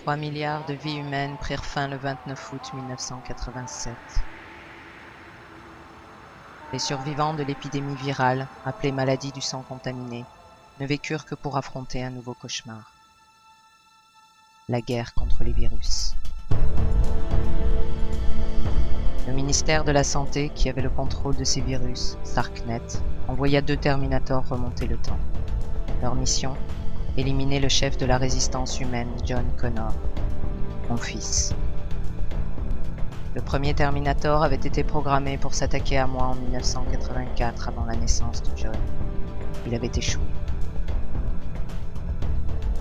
3 milliards de vies humaines prirent fin le 29 août 1987. Les survivants de l'épidémie virale, appelée maladie du sang contaminé, ne vécurent que pour affronter un nouveau cauchemar. La guerre contre les virus. Le ministère de la Santé, qui avait le contrôle de ces virus, SARCnet, envoya 2 Terminators remonter le temps. Leur mission, éliminer le chef de la résistance humaine, John Connor, mon fils. Le premier Terminator avait été programmé pour s'attaquer à moi en 1984, avant la naissance de John. Il avait échoué.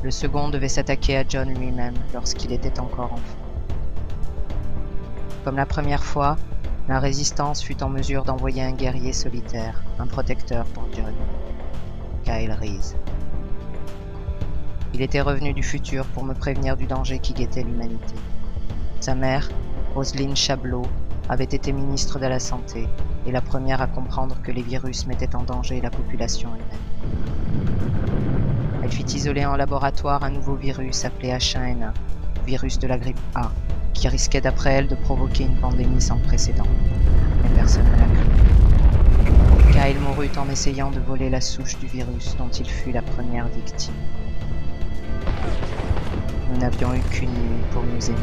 Le second devait s'attaquer à John lui-même lorsqu'il était encore enfant. Comme la première fois, la résistance fut en mesure d'envoyer un guerrier solitaire, un protecteur pour John, Kyle Reese. Il était revenu du futur pour me prévenir du danger qui guettait l'humanité. Sa mère, Roselyne Chablot, avait été ministre de la Santé et la première à comprendre que les virus mettaient en danger la population humaine. Elle fit isoler en laboratoire un nouveau virus appelé H1N1, virus de la grippe A, qui risquait d'après elle de provoquer une pandémie sans précédent. Mais personne ne l'a cru. Kyle mourut en essayant de voler la souche du virus dont il fut la première victime. Nous n'avions eu qu'une nuit pour nous aimer.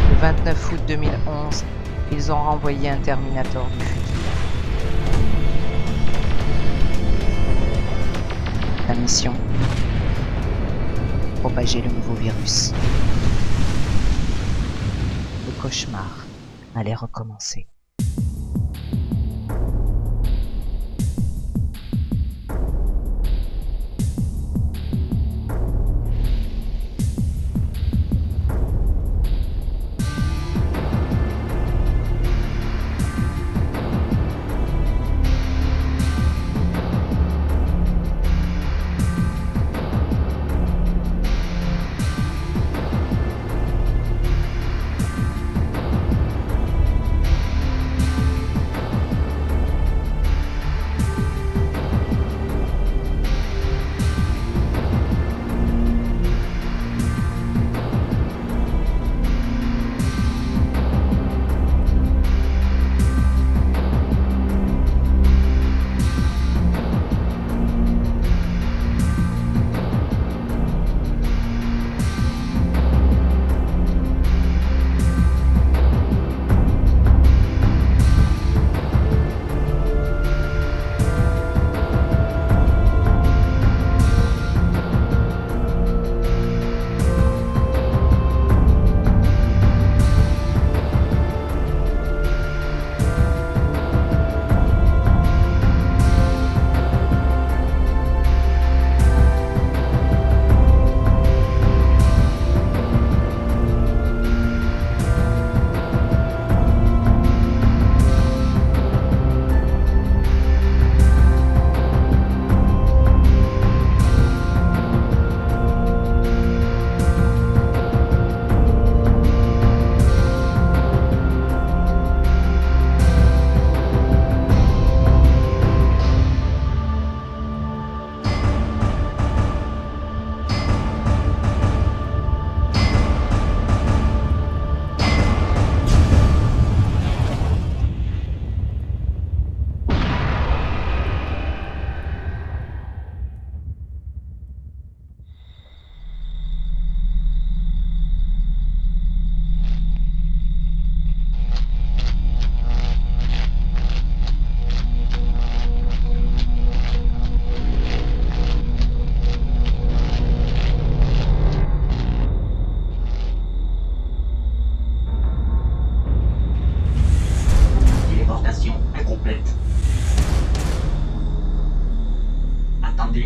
Le 29 août 2011, ils ont renvoyé un Terminator du futur. La mission : propager le nouveau virus. Le cauchemar allait recommencer.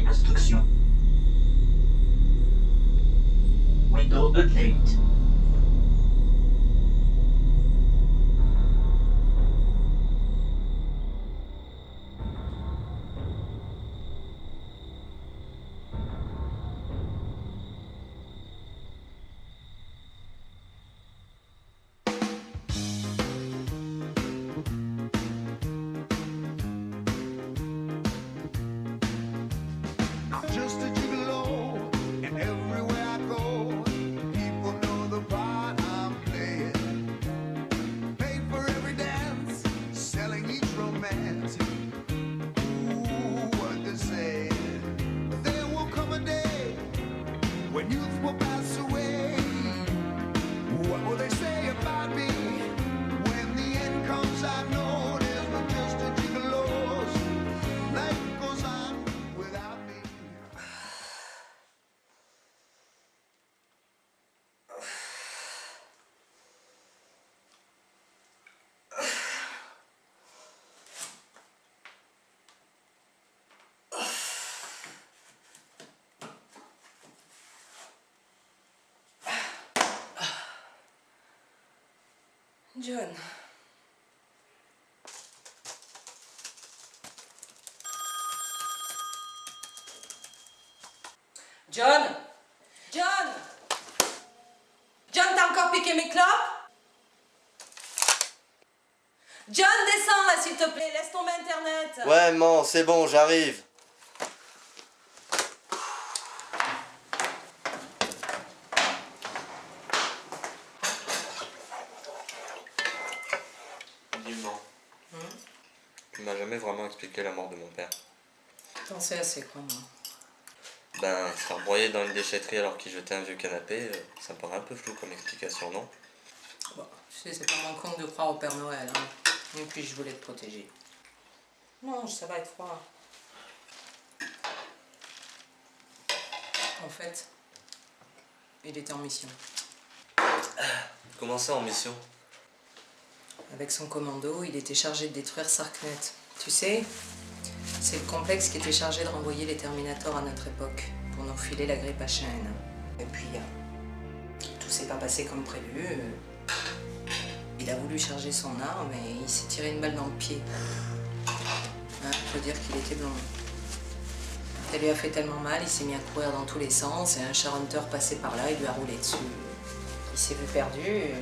Instruction. Window update. romance. Ooh, what they say. There will come a day when youth will pass away. What will they say about me when the end comes? I know there's but just a gigolo's. Life goes on without me. John. John. John. John, t'as encore piqué mes clopes? John, descends là s'il te plaît, laisse tomber internet. Ouais, maman, c'est bon, j'arrive. Dis-moi. Tu m'as jamais vraiment expliqué la mort de mon père. T'en sais assez quoi, moi. Ben, se faire broyer dans une déchetterie alors qu'il jetait un vieux canapé, ça me paraît un peu flou comme explication, non? Bon, tu sais, c'est pas mon compte de croire au Père Noël, hein. Et puis je voulais te protéger. Non, ça va être froid. En fait, il était en mission. Comment ça en mission? Avec son commando, il était chargé de détruire Sarknet. Tu sais, c'est le complexe qui était chargé de renvoyer les Terminators à notre époque pour nous filer la grippe H1N1. Et puis, tout s'est pas passé comme prévu. Il a voulu charger son arme et il s'est tiré une balle dans le pied. Faut dire qu'il était blond. Ça lui a fait tellement mal, il s'est mis à courir dans tous les sens et un Charhunter passé par là, il lui a roulé dessus. Il s'est vu perdu.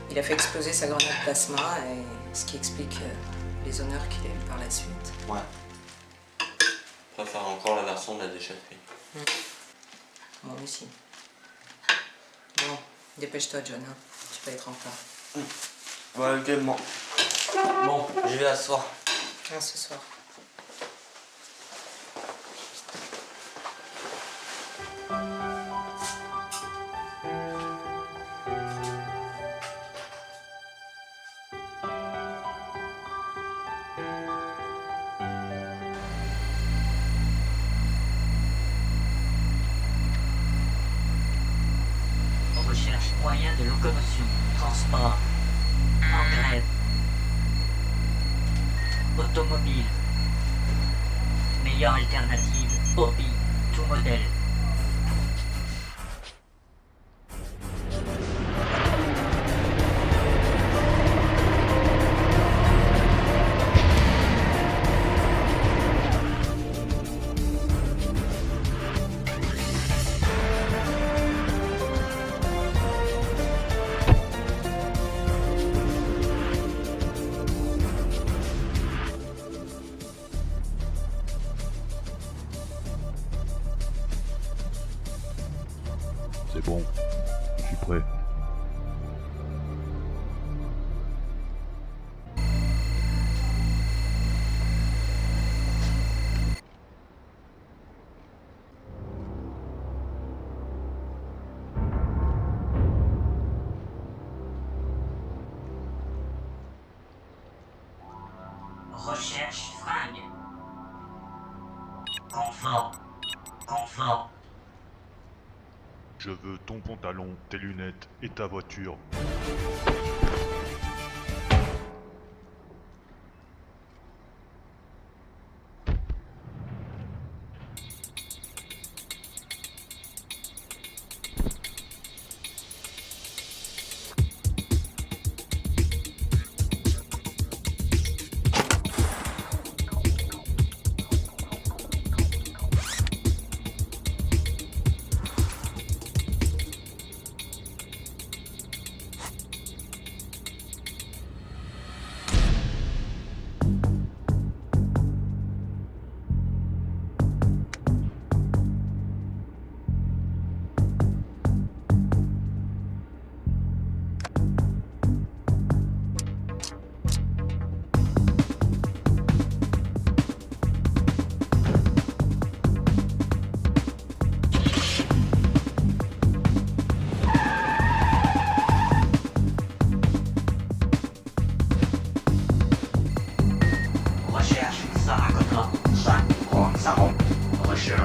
Il a fait exploser sa grenade plasma, et ce qui explique les honneurs qu'il a eu par la suite. Ouais. Je préfère encore la version de la déchetterie. Moi aussi. Bon, dépêche-toi, John, hein. Tu vas être en retard. Ouais, ok, bon. Bon, j'y vais à ce soir. À ce soir. Recherche moyens de locomotion, transport, en grève, automobile, meilleure alternative, hobby, tout modèle. C'est bon, je suis prêt. Recherche fringue. Confort. Confort. Je veux ton pantalon, tes lunettes et ta voiture. Sarah Connor, 5, Sarah. Recherche.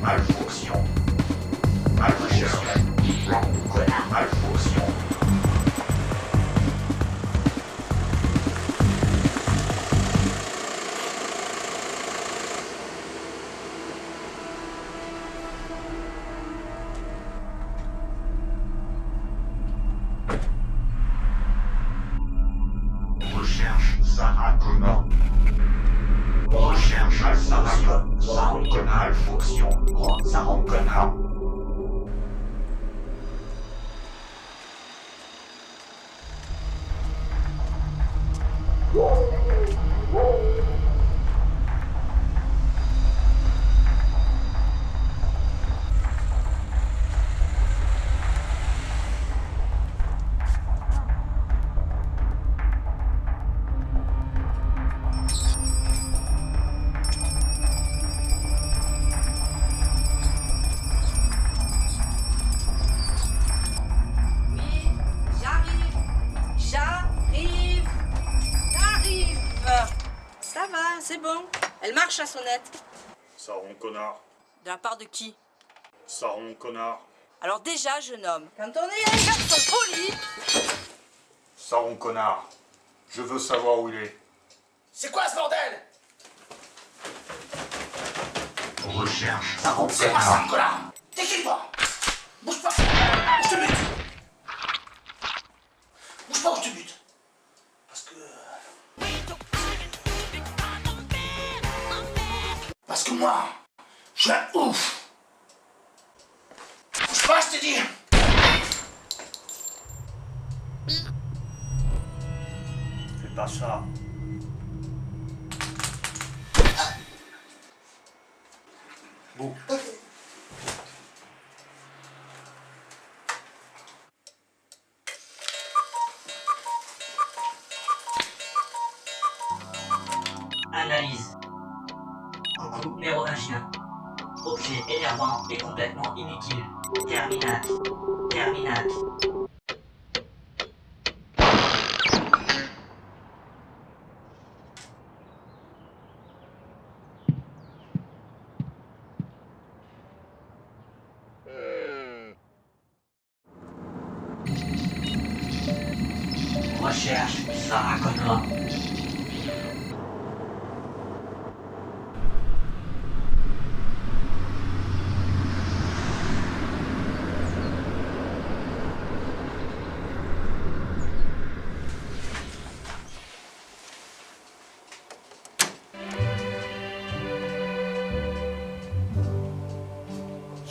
Malfonction. Malfonction. Connard, malfonction. Recherche Sarah Connor. Recherche Sarah Connor. Malfonction. Sarah Connor. Oui, j'arrive. Ça va, c'est bon. Elle marche la sonnette. Saron connard. De la part de qui? Saron connard. Alors déjà, jeune homme, quand on est un garçon poli... Saron connard. Je veux savoir où il est. C'est quoi ce bordel? Recherche Sarah C'est quoi ça, connard? T'es qui, toi? Bouge pas! Je te bute! Bouge pas ou je te bute! Parce que moi, je suis un ouf! Bouge pas, je t'ai dit! Fais pas ça. Bon. Analyse. Coucou, mérovingien. Objet énervant et complètement inutile. Terminate. Terminate. Recherche Sarah Connor.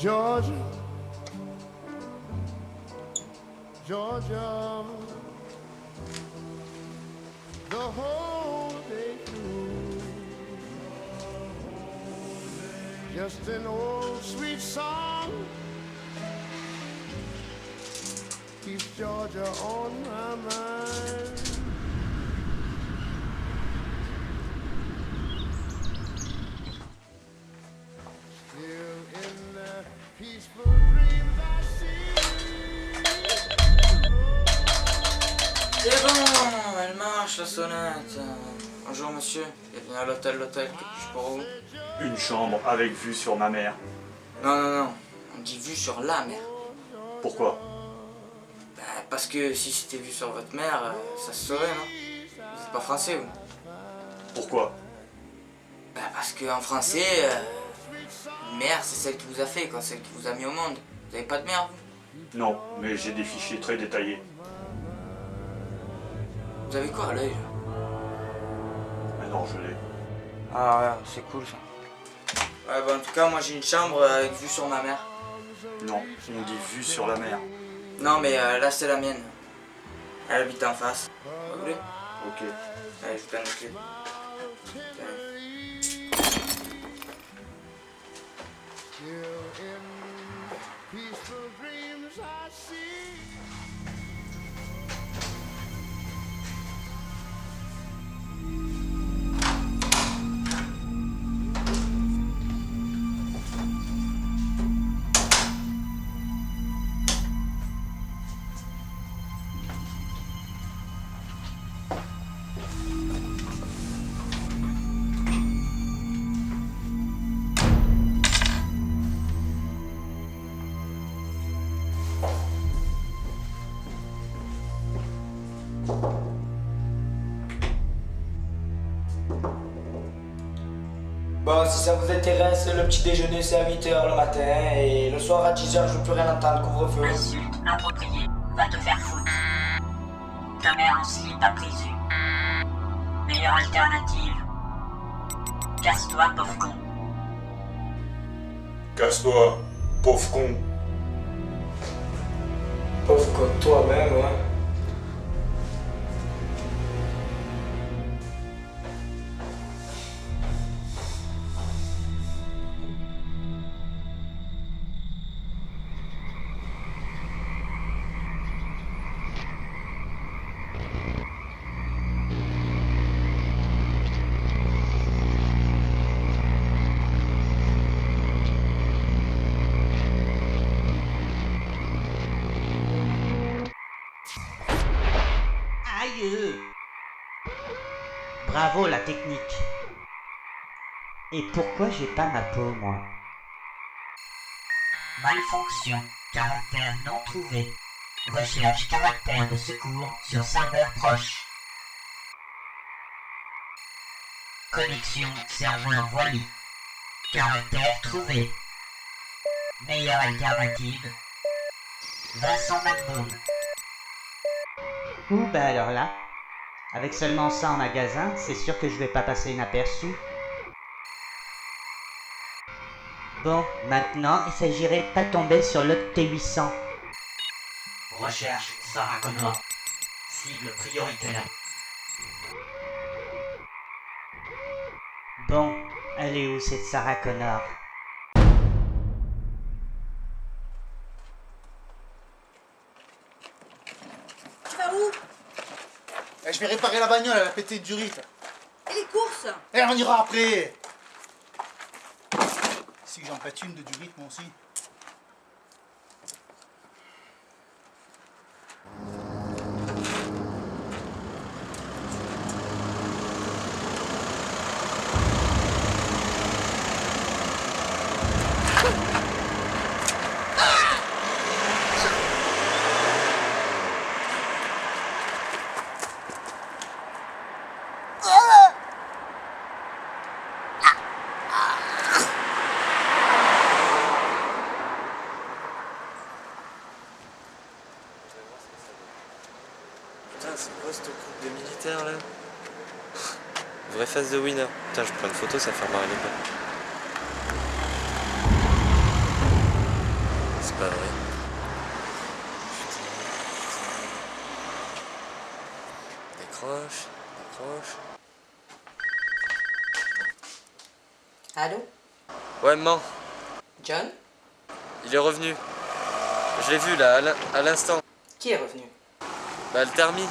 Georgia, Georgia, the whole day through, just an old sweet song keeps Georgia on my mind. Still in the peaceful dreams I see. C'est bon, elle marche la sonnette. Bonjour monsieur, bienvenue à l'hôtel, que puis-je pour vous? Une chambre avec vue sur ma mère. Non, on dit vue sur la mer. Pourquoi? Bah, parce que si c'était vue sur votre mère, ça se saurait, non? Vous êtes pas français, vous? Pourquoi? Bah, parce qu'en français, mère, c'est celle qui vous a fait, quoi, celle qui vous a mis au monde. Vous avez pas de mère, vous? Non, mais j'ai des fichiers très détaillés. Vous avez quoi à l'œil, là? Maintenant, je l'ai. Ah ouais, c'est cool, ça. Ouais, bah, en tout cas, moi, j'ai une chambre avec vue sur ma mère. Non, on dit vue sur la mer. Non, mais là, c'est la mienne. Elle habite en face. Vous voulez? Ok. Allez, je vous donne les clés. Still in peaceful dreams I see. Bon, si ça vous intéresse, le petit déjeuner c'est à 8h le matin et le soir à 10h je veux plus rien entendre, couvre-feu. Insulte appropriée, va te faire foutre. Ta mère en slip a présu. Meilleure alternative. Casse-toi, pauvre con. Casse-toi, pauvre con. Pauvre con toi-même, ouais. Aïe! Bravo la technique. Et pourquoi j'ai pas ma peau, moi? Malfonction. Caractère non trouvé. Recherche caractère de secours sur serveur proche. Connexion serveur voilé. Caractère trouvé. Meilleure alternative. Vincent McBoom. Ouh, bah alors là, avec seulement ça en magasin, c'est sûr que je vais pas passer inaperçu. Bon, maintenant, il s'agirait de pas tomber sur l'autre T800. Recherche Sarah Connor. Cible prioritaire. Bon, elle est où cette Sarah Connor? Tu vas où? Je vais réparer la bagnole, elle a pété du rythme. Et les courses? Et on ira après. Si j'en pète une de du rythme aussi. Putain, c'est quoi cette coupe de militaire là? Vraie face de winner. Putain, je prends une photo, ça va faire marrer les potes. C'est pas vrai. Décroche, décroche. Allô? Ouais, maman, John? il est revenu. Je l'ai vu là, à l'instant. Qui est revenu? Bah, le thermi.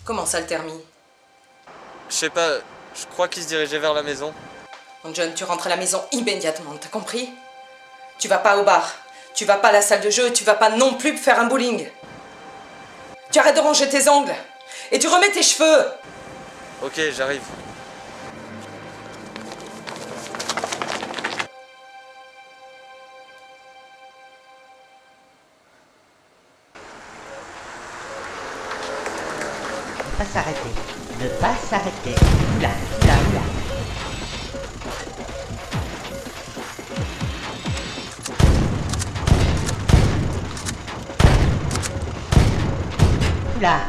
Comment ça, le thermi? Je sais pas, je crois qu'il se dirigeait vers la maison. Bon, John, tu rentres à la maison immédiatement, t'as compris? Tu vas pas au bar, tu vas pas à la salle de jeu, tu vas pas non plus faire un bowling. Tu arrêtes de ranger tes ongles et tu remets tes cheveux. Ok, j'arrive. Ne pas s'arrêter. Ne pas s'arrêter. Oula, oula, oula. Oula.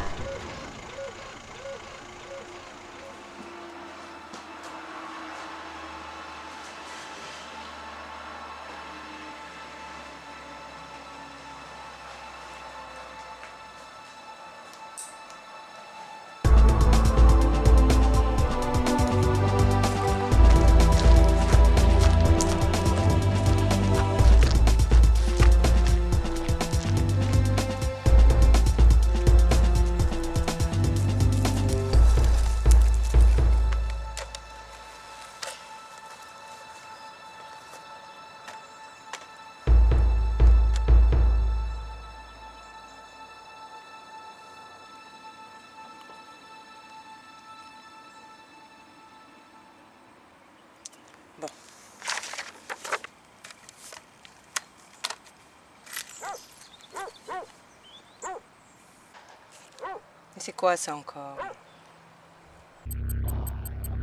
C'est quoi ça encore?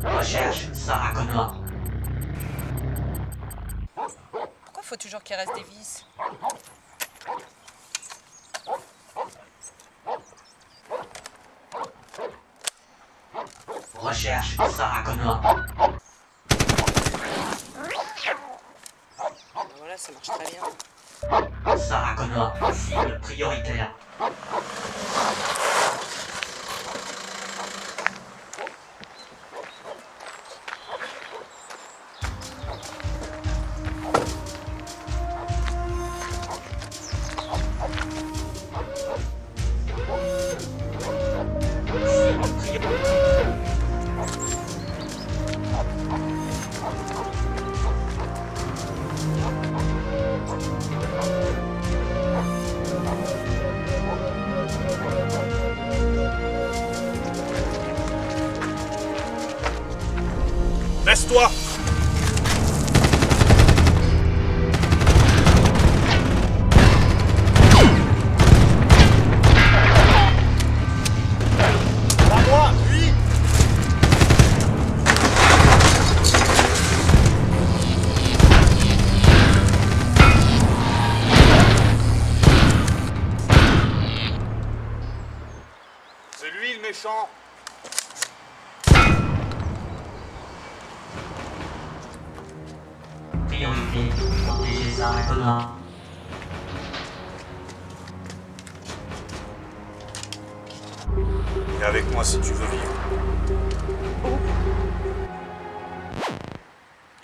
Recherche Sarah Connor. Pourquoi faut toujours qu'il reste des vis? Recherche Sarah Connor. Voilà, ça marche très bien. Sarah Connor, cible prioritaire. Laisse-toi! Pas moi, lui! C'est lui le méchant! Priorité, protéger Sarah Connor. Viens avec moi si tu veux vivre.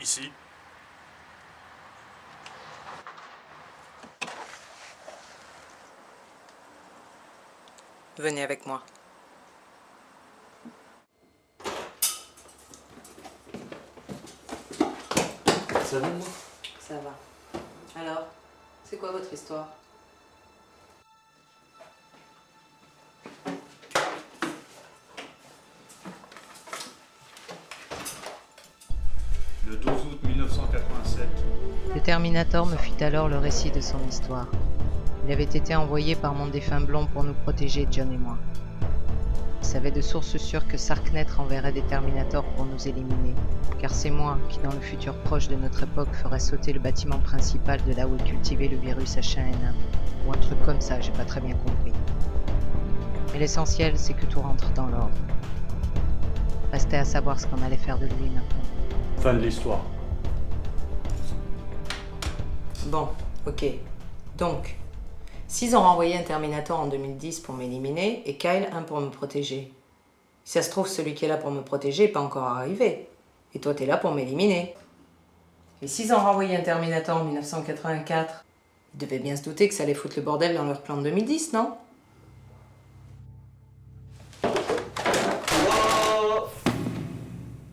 Ici. Venez avec moi. Ça va, moi? Ça va. Alors, c'est quoi votre histoire? Le 12 août 1987. Le Terminator me fit alors le récit de son histoire. Il avait été envoyé par mon défunt blond pour nous protéger, John et moi. Il savait de sources sûres que Sarknet renverrait des Terminators pour nous éliminer, car c'est moi qui, dans le futur proche de notre époque, ferais sauter le bâtiment principal de là où est cultivé le virus H1N1. Ou un truc comme ça, j'ai pas très bien compris. Mais l'essentiel, c'est que tout rentre dans l'ordre. Restait à savoir ce qu'on allait faire de lui maintenant. Fin de l'histoire. Bon, ok. Donc, s'ils ont renvoyé un Terminator en 2010 pour m'éliminer et Kyle un pour me protéger. Si ça se trouve, celui qui est là pour me protéger n'est pas encore arrivé. Et toi, t'es là pour m'éliminer. Et s'ils ont renvoyé un Terminator en 1984, ils devaient bien se douter que ça allait foutre le bordel dans leur plan de 2010, non? Oh,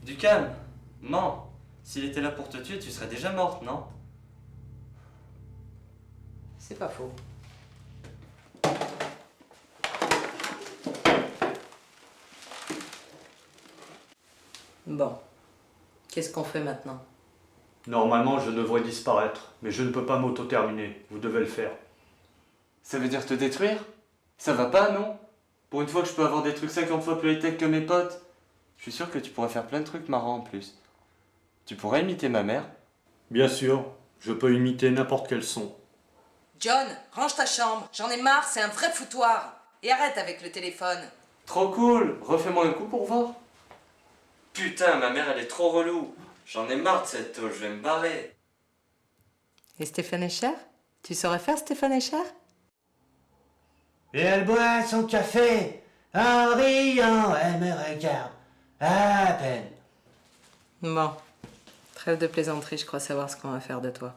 du calme. Non. S'il était là pour te tuer, tu serais déjà morte, non? C'est pas faux. Bon. Qu'est-ce qu'on fait maintenant? Normalement, je devrais disparaître, mais je ne peux pas m'auto-terminer. Vous devez le faire. Ça veut dire te détruire? Ça va pas, non? Pour une fois que je peux avoir des trucs 50 fois plus high-tech que mes potes. Je suis sûr que tu pourrais faire plein de trucs marrants en plus. Tu pourrais imiter ma mère? Bien sûr, je peux imiter n'importe quel son. John, range ta chambre. J'en ai marre, c'est un vrai foutoir. Et arrête avec le téléphone. Trop cool! Refais-moi un coup pour voir. Putain, ma mère elle est trop relou. J'en ai marre de cette tauche, je vais me barrer. Et Stéphane Escher? Tu saurais faire Stéphane Escher? Et elle boit son café, en riant, elle me regarde, à peine. Bon. Trêve de plaisanterie, je crois savoir ce qu'on va faire de toi.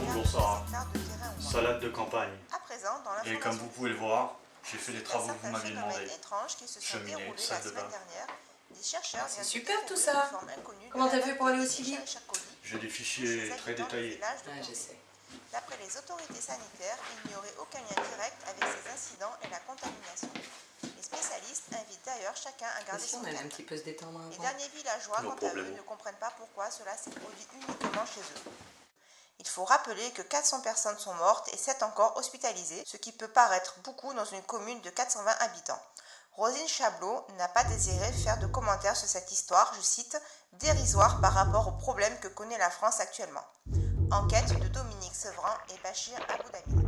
Bonjour Sarah. Salade de campagne. Et comme vous pouvez le voir, j'ai fait les travaux que vous m'aviez demandé. Cheminée, salle de bain. Des chercheurs c'est super tout ça. Comment t'as fait pour aller aussi vite? J'ai des fichiers très détaillés. Je sais. D'après les autorités sanitaires, il n'y aurait aucun lien direct avec ces incidents et la contamination. Les spécialistes invitent d'ailleurs chacun à garder son calme. Un petit peu se détendre Les derniers villageois, quant à eux, ne comprennent pas pourquoi cela s'est produit uniquement chez eux. Il faut rappeler que 400 personnes sont mortes et 7 encore hospitalisées, ce qui peut paraître beaucoup dans une commune de 420 habitants. Rosine Chablot n'a pas désiré faire de commentaires sur cette histoire, je cite, « dérisoire par rapport aux problèmes que connaît la France actuellement ». Enquête de Dominique Sevran et Bachir Aboudabi.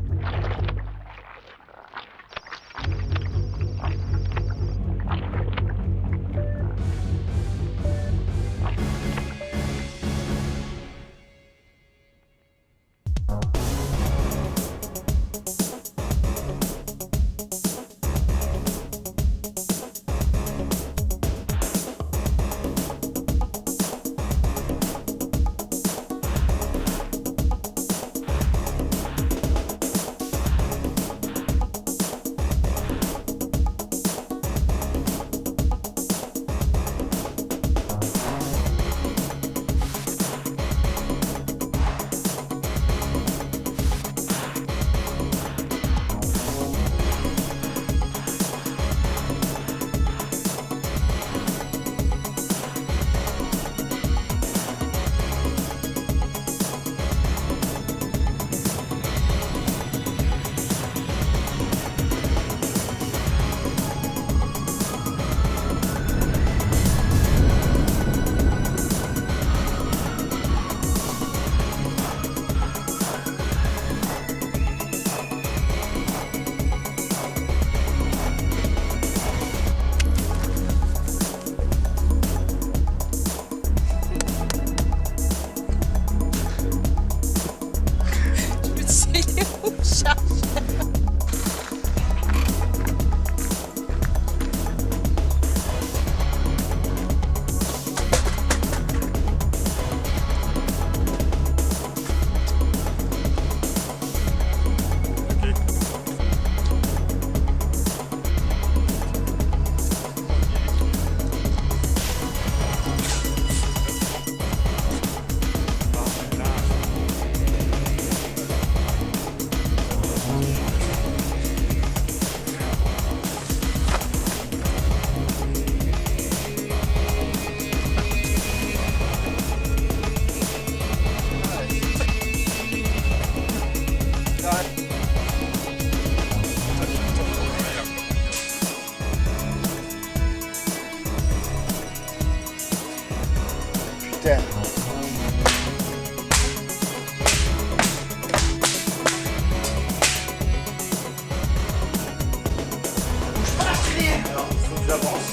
Alors, il faut que j'avance.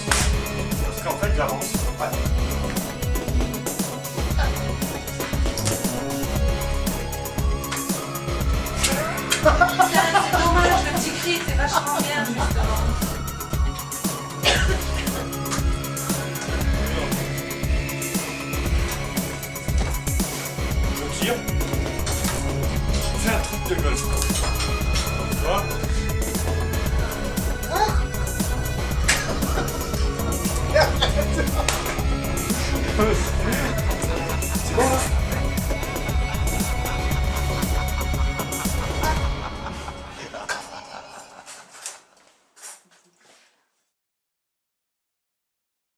Parce qu'en fait, j'avance. Ouais. C'est dommage, le petit cri, c'est vachement bien.